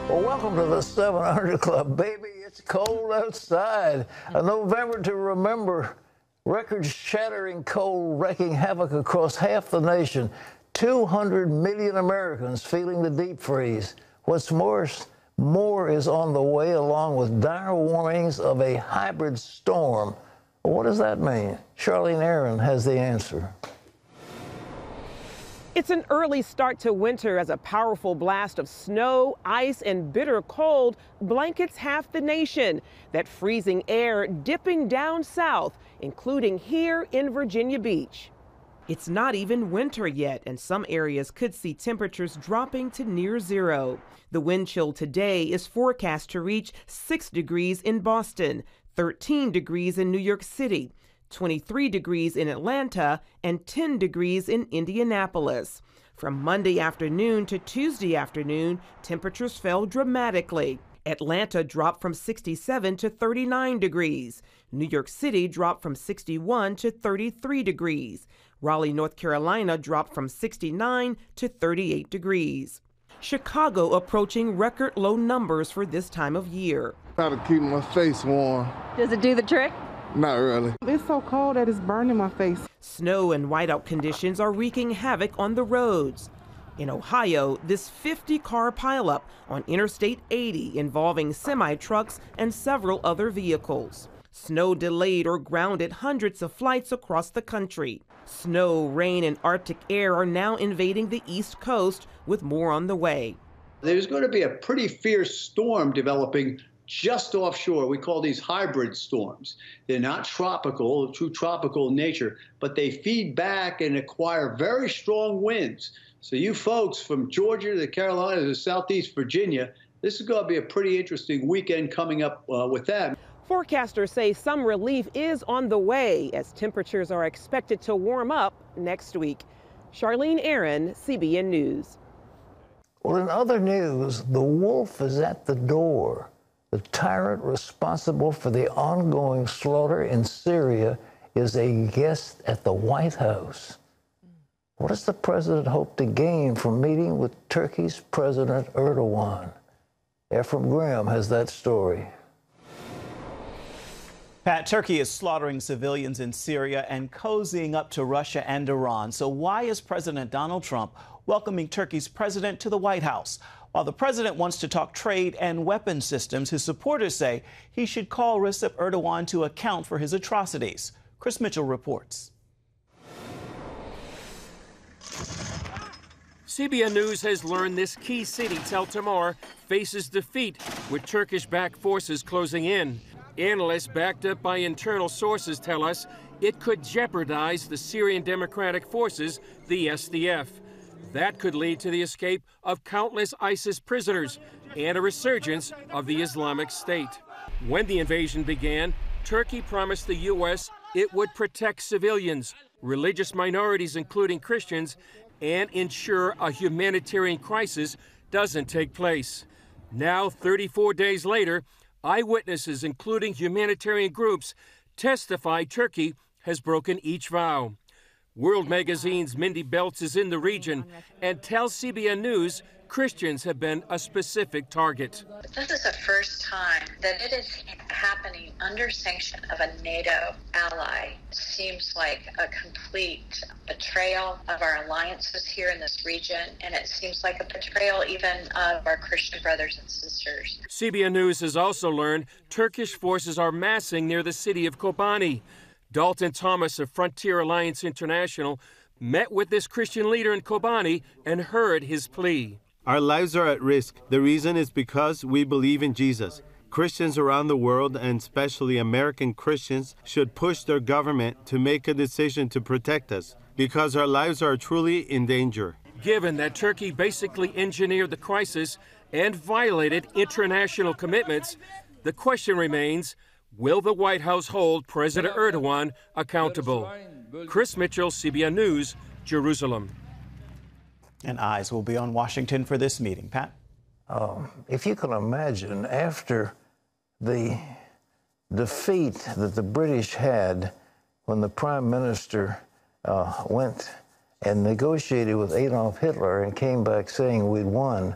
Well, welcome to the 700 Club, baby. It's cold outside. A November to remember. Record-shattering cold wreaking havoc across half the nation. 200 million Americans feeling the deep freeze. What's worse, more is on the way, along with dire warnings of a hybrid storm. What does that mean? Charlene Aaron has the answer. It's an early start to winter as a powerful blast of snow, ice, and bitter cold blankets half the nation. That freezing air dipping down south, including here in Virginia Beach. It's not even winter yet, and some areas could see temperatures dropping to near zero. The wind chill today is forecast to reach 6 degrees in Boston, 13 degrees in New York City, 23 degrees in Atlanta, and 10 degrees in Indianapolis. From Monday afternoon to Tuesday afternoon, temperatures fell dramatically. Atlanta dropped from 67 to 39 degrees. New York City dropped from 61 to 33 degrees. Raleigh, North Carolina dropped from 69 to 38 degrees. Chicago approaching record low numbers for this time of year. Try to keep my face warm. Does it do the trick? Not really. It's so cold that it's burning my face. Snow and whiteout conditions are wreaking havoc on the roads. In Ohio, this 50-car pileup on Interstate 80 involving semi-trucks and several other vehicles. Snow delayed or grounded hundreds of flights across the country. Snow, rain, and Arctic air are now invading the East Coast, with more on the way. There's going to be a pretty fierce storm developing just offshore. We call these hybrid storms. They're not tropical, true tropical in nature, but they feed back and acquire very strong winds. So you folks from Georgia to the Carolinas to Southeast Virginia, this is going to be a pretty interesting weekend coming up with them. Forecasters say some relief is on the way as temperatures are expected to warm up next week. Charlene Aaron, CBN News. Well, in other news, the wolf is at the door. The tyrant responsible for the ongoing slaughter in Syria is a guest at the White House. What does the president hope to gain from meeting with Turkey's President Erdogan? Ephraim Graham has that story. Pat, Turkey is slaughtering civilians in Syria and cozying up to Russia and Iran. So why is President Donald Trump welcoming Turkey's president to the White House? While the president wants to talk trade and weapon systems, his supporters say he should call Recep Erdogan to account for his atrocities. Chris Mitchell reports. CBN News has learned this key city, Tel Tamar, faces defeat with Turkish-backed forces closing in. Analysts backed up by internal sources tell us it could jeopardize the Syrian Democratic Forces, the SDF. That could lead to the escape of countless ISIS prisoners and a resurgence of the Islamic State. When the invasion began, Turkey promised the U.S. it would protect civilians, religious minorities including Christians, and ensure a humanitarian crisis doesn't take place. Now, 34 days later, eyewitnesses, including humanitarian groups, testify Turkey has broken each vow. World Magazine's Mindy Belts is in the region and tells CBN News Christians have been a specific target. This is the first time that it is happening under sanction of a NATO ally. It seems like a complete betrayal of our alliances here in this region, and it seems like a betrayal even of our Christian brothers and sisters. CBN News has also learned Turkish forces are massing near the city of Kobani. Dalton Thomas of Frontier Alliance International met with this Christian leader in Kobani and heard his plea. Our lives are at risk. The reason is because we believe in Jesus. Christians around the world, and especially American Christians, should push their government to make a decision to protect us, because our lives are truly in danger. Given that Turkey basically engineered the crisis and violated international commitments, the question remains, will the White House hold President Erdogan accountable? Chris Mitchell, CBN News, Jerusalem. And eyes will be on Washington for this meeting. Pat? If you can imagine, after the defeat that the British had when the Prime Minister went and negotiated with Adolf Hitler and came back saying we'd won,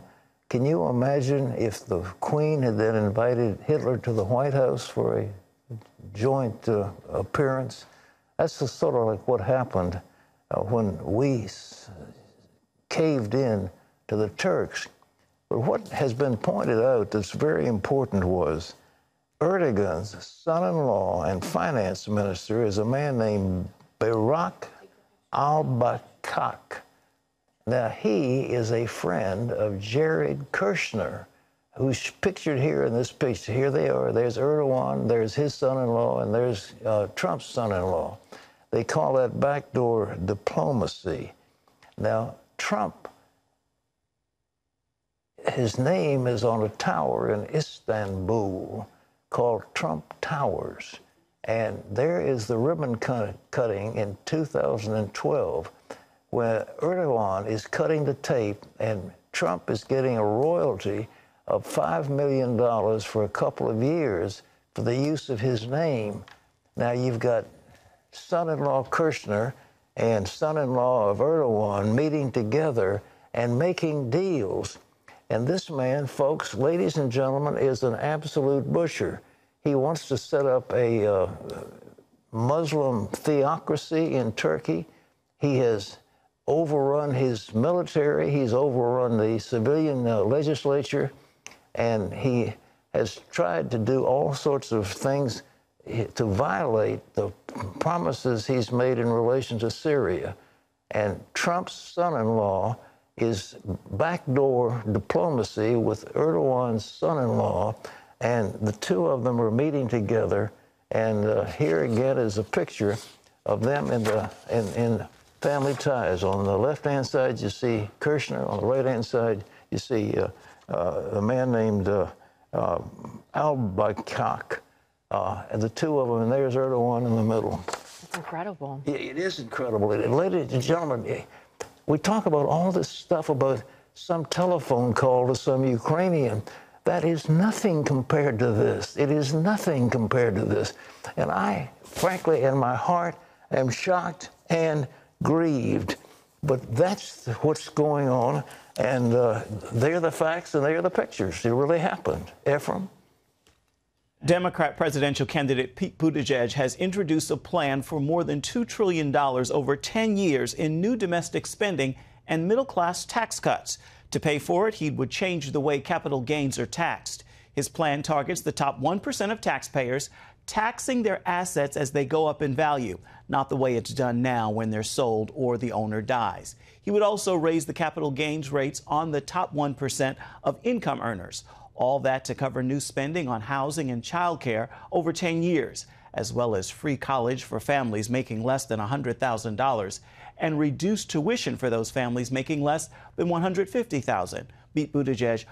Can you imagine if the Queen had then invited Hitler to the White House for a joint appearance? That's sort of like what happened when we caved in to the Turks. But what has been pointed out that's very important was Erdogan's son-in-law and finance minister is a man named Barak al-Bakak. Now, he is a friend of Jared Kushner, who's pictured here in this picture. Here they are. There's Erdogan, there's his son-in-law, and there's Trump's son-in-law. They call that backdoor diplomacy. Now, Trump, his name is on a tower in Istanbul called Trump Towers. And there is the ribbon cutting in 2012 where Erdogan is cutting the tape and Trump is getting a royalty of $5 million for a couple of years for the use of his name. Now you've got son-in-law Kushner and son-in-law of Erdogan meeting together and making deals. And this man, folks, ladies and gentlemen, is an absolute butcher. He wants to set up a Muslim theocracy in Turkey. He has overrun his military. He's overrun the civilian legislature. And he has tried to do all sorts of things to violate the promises he's made in relation to Syria. And Trump's son-in-law is backdoor diplomacy with Erdogan's son-in-law, and the two of them are meeting together. And here again is a picture of them in family ties. On the left-hand side, you see Kushner. On the right-hand side, you see a man named al-Bakak. And the two of them, and there's Erdogan in the middle. It's incredible. It is incredible. Ladies and gentlemen, we talk about all this stuff about some telephone call to some Ukrainian. That is nothing compared to this. It is nothing compared to this. And I, frankly, in my heart, am shocked and grieved. But that's what's going on. And they're the facts and they're the pictures. It really happened. Ephraim? Democrat presidential candidate Pete Buttigieg has introduced a plan for more than $2 trillion over 10 years in new domestic spending and middle-class tax cuts. To pay for it, he would change the way capital gains are taxed. His plan targets the top 1% of taxpayers, taxing their assets as they go up in value, not the way it's done now when they're sold or the owner dies. He would also raise the capital gains rates on the top 1% of income earners. All that to cover new spending on housing and childcare over 10 years, as well as free college for families making less than $100,000 and reduced tuition for those families making less than $150,000. Pete Buttigieg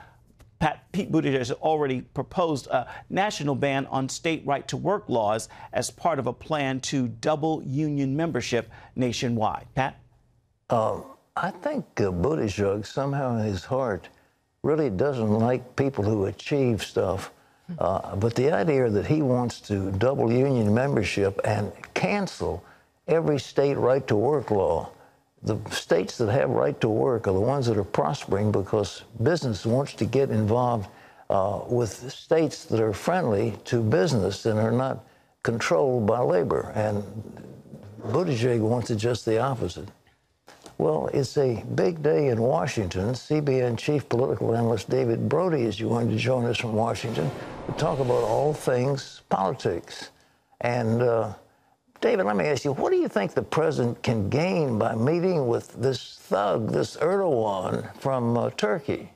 has already proposed a national ban on state right-to-work laws as part of a plan to double union membership nationwide. Pat? I think Buttigieg somehow in his heart really doesn't like people who achieve stuff. But the idea that he wants to double union membership and cancel every state right-to-work law. The states that have right to work are the ones that are prospering because business wants to get involved with states that are friendly to business and are not controlled by labor. And Buttigieg wants just the opposite. Well, it's a big day in Washington. CBN chief political analyst David Brody is going to join us from Washington to talk about all things politics. And David, let me ask you, what do you think the president can gain by meeting with this thug, this Erdogan from Turkey?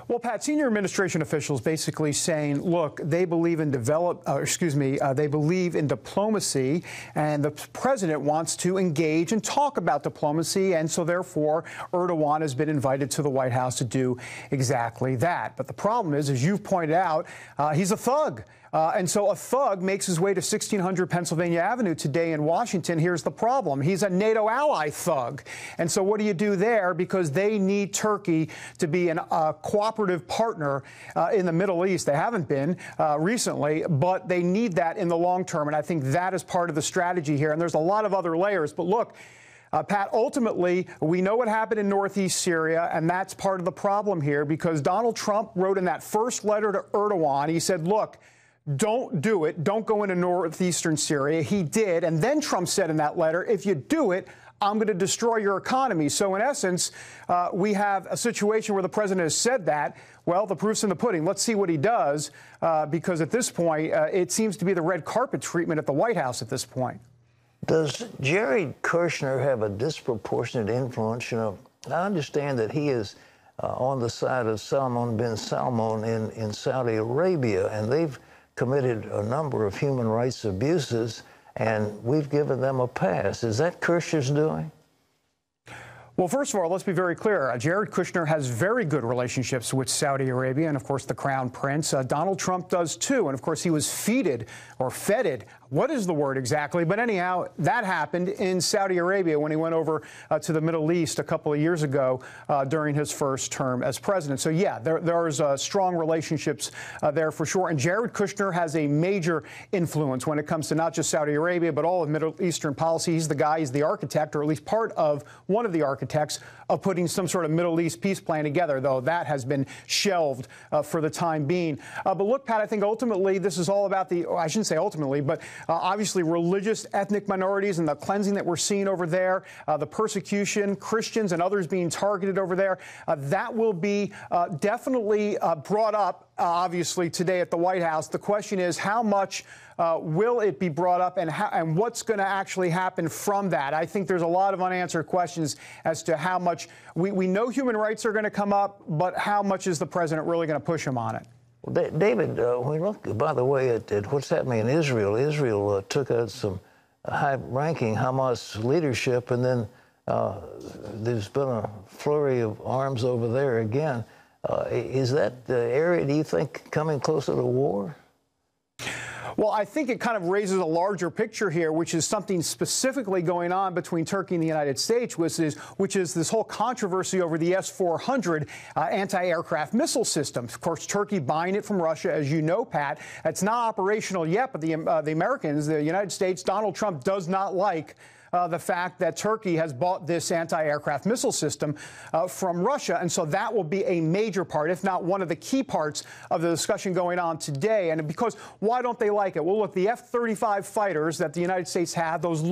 Well, Pat, senior administration officials basically saying, look, they believe in they believe in diplomacy, and the president wants to engage and talk about diplomacy, and so therefore Erdogan has been invited to the White House to do exactly that. But the problem is, as you've pointed out, he's a thug. And so a thug makes his way to 1600 Pennsylvania Avenue today in Washington. Here's the problem. He's a NATO ally thug. And so what do you do there? Because they need Turkey to be a cooperative partner in the Middle East. They haven't been recently, but they need that in the long term. And I think that is part of the strategy here. And there's a lot of other layers. But look, Pat, ultimately, we know what happened in northeast Syria, and that's part of the problem here, because Donald Trump wrote in that first letter to Erdogan, he said, look, don't do it. Don't go into northeastern Syria. He did. And then Trump said in that letter, if you do it, I'm going to destroy your economy. So in essence, we have a situation where the president has said that. Well, the proof's in the pudding. Let's see what he does, because at this point, it seems to be the red carpet treatment at the White House at this point. Does Jared Kushner have a disproportionate influence? You know, I understand that he is on the side of Salman bin Salman in Saudi Arabia, and they've committed a number of human rights abuses, and we've given them a pass. Is that Kushner's doing? Well, first of all, let's be very clear. Jared Kushner has very good relationships with Saudi Arabia and, of course, the Crown Prince. Donald Trump does, too. And, of course, he was feted or feted. What is the word exactly? But anyhow, that happened in Saudi Arabia when he went over to the Middle East a couple of years ago during his first term as president. So, yeah, there's strong relationships there for sure. And Jared Kushner has a major influence when it comes to not just Saudi Arabia, but all of Middle Eastern policy. He's the guy, he's the architect, or at least part of one of the architects of putting some sort of Middle East peace plan together, though that has been shelved for the time being. But look, Pat, I think ultimately this is all about I shouldn't say ultimately, but obviously religious ethnic minorities and the cleansing that we're seeing over there, the persecution, Christians and others being targeted over there. That will be definitely brought up, obviously, today at the White House. The question is, how much will it be brought up, and what's going to actually happen from that? I think there's a lot of unanswered questions as to how much. We know human rights are going to come up, but how much is the president really going to push him on it? Well, David, when we look, by the way, at what's happening in Israel, Israel took out some high-ranking Hamas leadership, and then there's been a flurry of arms over there again. Is that the area, do you think, coming closer to war? Well, I think it kind of raises a larger picture here, which is something specifically going on between Turkey and the United States, which is this whole controversy over the S-400 anti-aircraft missile system. Of course, Turkey buying it from Russia, as you know, Pat. It's not operational yet, but the Americans, the United States, Donald Trump does not like the fact that Turkey has bought this anti-aircraft missile system from Russia. And so that will be a major part, if not one of the key parts of the discussion going on today. And because why don't they like it? Well, look, the F-35 fighters that the United States have, those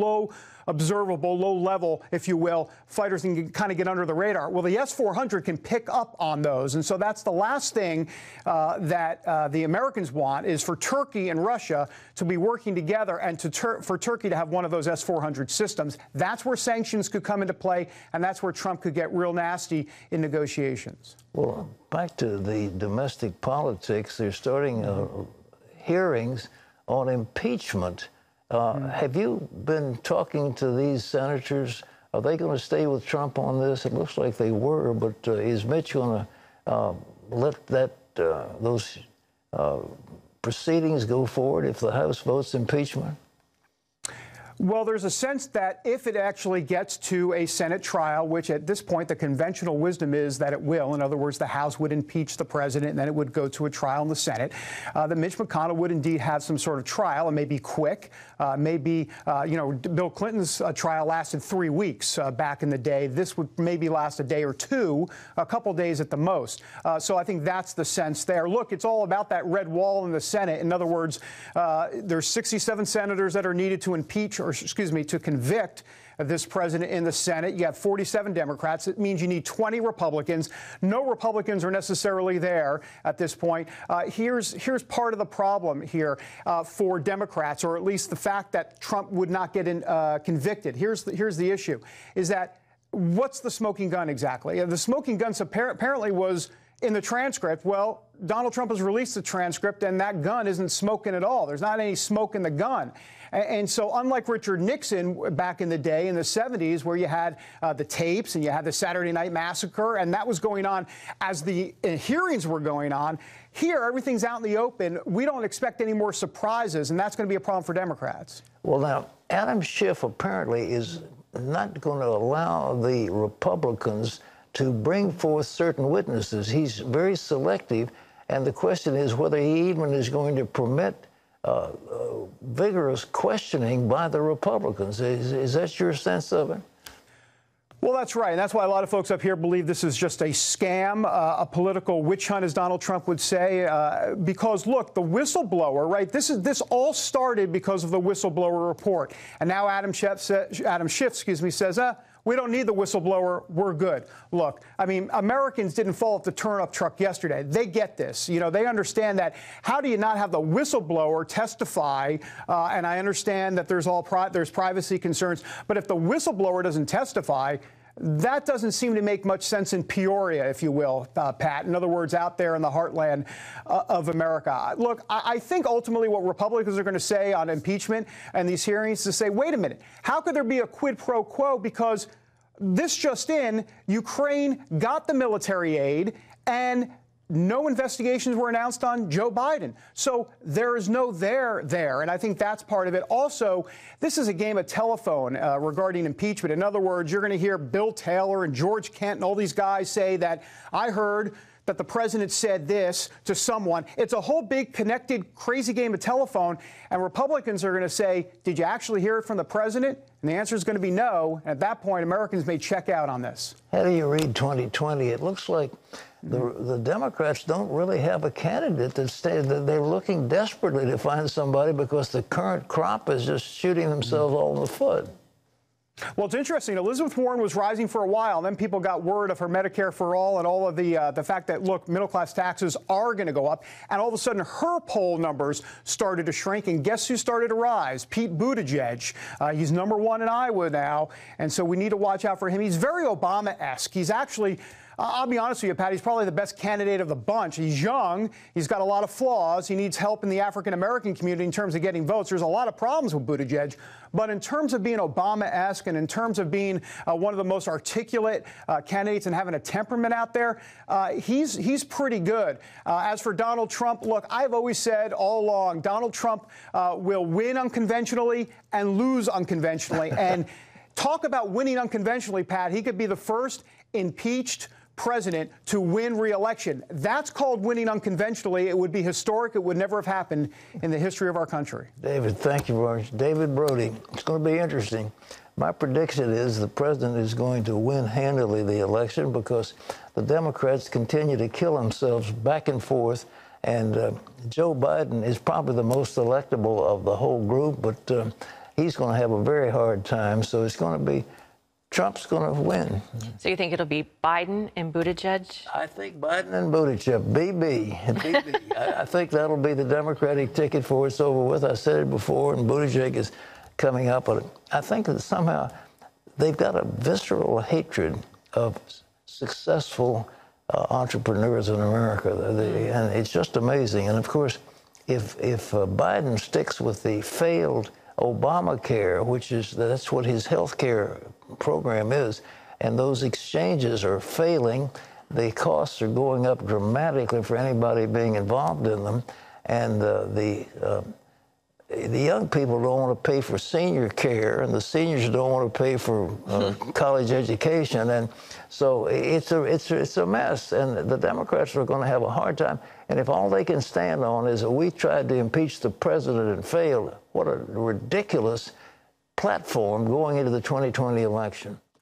observable, low-level, if you will, fighters can kind of get under the radar. Well, the S-400 can pick up on those. And so that's the last thing that the Americans want, is for Turkey and Russia to be working together and for Turkey to have one of those S-400 systems. That's where sanctions could come into play, and that's where Trump could get real nasty in negotiations. Well, back to the domestic politics, they're starting hearings on impeachment. Have you been talking to these senators? Are they going to stay with Trump on this? It looks like they were, but is Mitch going to let those proceedings go forward if the House votes impeachment? Well, there's a sense that if it actually gets to a Senate trial, which at this point the conventional wisdom is that it will, in other words, the House would impeach the president and then it would go to a trial in the Senate, that Mitch McConnell would indeed have some sort of trial. It may be quick. Maybe, Bill Clinton's trial lasted 3 weeks back in the day. This would maybe last a day or two, a couple days at the most. So I think that's the sense there. Look, it's all about that red wall in the Senate. In other words, there's 67 senators that are needed to impeach to convict this president in the Senate. You have 47 Democrats. It means you need 20 Republicans. No Republicans are necessarily there at this point. Here's part of the problem here for Democrats, or at least the fact that Trump would not get convicted. Here's the issue, is that what's the smoking gun exactly? The smoking gun apparently was in the transcript. Well, Donald Trump has released the transcript, and that gun isn't smoking at all. There's not any smoke in the gun. And so unlike Richard Nixon back in the day in the 70s, where you had the tapes and you had the Saturday Night Massacre, and that was going on as the hearings were going on, here everything's out in the open. We don't expect any more surprises, and that's going to be a problem for Democrats. Well, now, Adam Schiff apparently is not going to allow the Republicans to bring forth certain witnesses. He's very selective, and the question is whether he even is going to permit vigorous questioning by the Republicans. Is that your sense of it? Well, that's right. And that's why a lot of folks up here believe this is just a scam, a political witch hunt, as Donald Trump would say, because, look, the whistleblower, right, this all started because of the whistleblower report. And now Adam Schiff says, we don't need the whistleblower. We're good. Look, I mean, Americans didn't fall off the turnip truck yesterday. They get this. You know, they understand that. How do you not have the whistleblower testify? And I understand that there's privacy concerns. But if the whistleblower doesn't testify, that doesn't seem to make much sense in Peoria, if you will, Pat. In other words, out there in the heartland of America. Look, I think ultimately what Republicans are going to say on impeachment and these hearings is to say, wait a minute, how could there be a quid pro quo? Because this just in, Ukraine got the military aid and no investigations were announced on Joe Biden. So there is no there. And I think that's part of it. Also, this is a game of telephone regarding impeachment. In other words, you're going to hear Bill Taylor and George Kent and all these guys say that I heard that the president said this to someone. It's a whole big connected, crazy game of telephone. And Republicans are going to say, did you actually hear it from the president? And the answer is going to be no. And at that point, Americans may check out on this. How do you read 2020? It looks like the Democrats don't really have a candidate that they're looking desperately to find somebody because the current crop is just shooting themselves all in the foot. Well, it's interesting. Elizabeth Warren was rising for a while, and then people got word of her Medicare for All and all of the fact that, look, middle-class taxes are going to go up. And all of a sudden, her poll numbers started to shrink. And guess who started to rise? Pete Buttigieg. He's #1 in Iowa now. And so we need to watch out for him. He's very Obama-esque. He's actually... I'll be honest with you, Pat, he's probably the best candidate of the bunch. He's young. He's got a lot of flaws. He needs help in the African-American community in terms of getting votes. There's a lot of problems with Buttigieg. But in terms of being Obama-esque and in terms of being one of the most articulate candidates and having a temperament out there, he's pretty good. As for Donald Trump, look, I've always said all along, Donald Trump will win unconventionally and lose unconventionally. And talk about winning unconventionally, Pat. He could be the first impeached president to win re-election. That's called winning unconventionally. It would be historic. It would never have happened in the history of our country. David, thank you very much. David Brody, it's going to be interesting. My prediction is the president is going to win handily the election because the Democrats continue to kill themselves back and forth. And Joe Biden is probably the most electable of the whole group, but he's going to have a very hard time. So it's going to be Trump's going to win. So you think it'll be Biden and Buttigieg? I think Biden and Buttigieg, BB. I think that'll be the Democratic ticket for it's over with. I said it before, and Buttigieg is coming up. But I think that somehow they've got a visceral hatred of successful entrepreneurs in America. And it's just amazing. And, of course, if Biden sticks with the failed Obamacare, that's what his health care program is, and those exchanges are failing. The costs are going up dramatically for anybody being involved in them, and the young people don't want to pay for senior care, and the seniors don't want to pay for college education, and so it's a mess. And the Democrats are going to have a hard time. And if all they can stand on is that we tried to impeach the president and failed, what a ridiculous platform going into the 2020 election.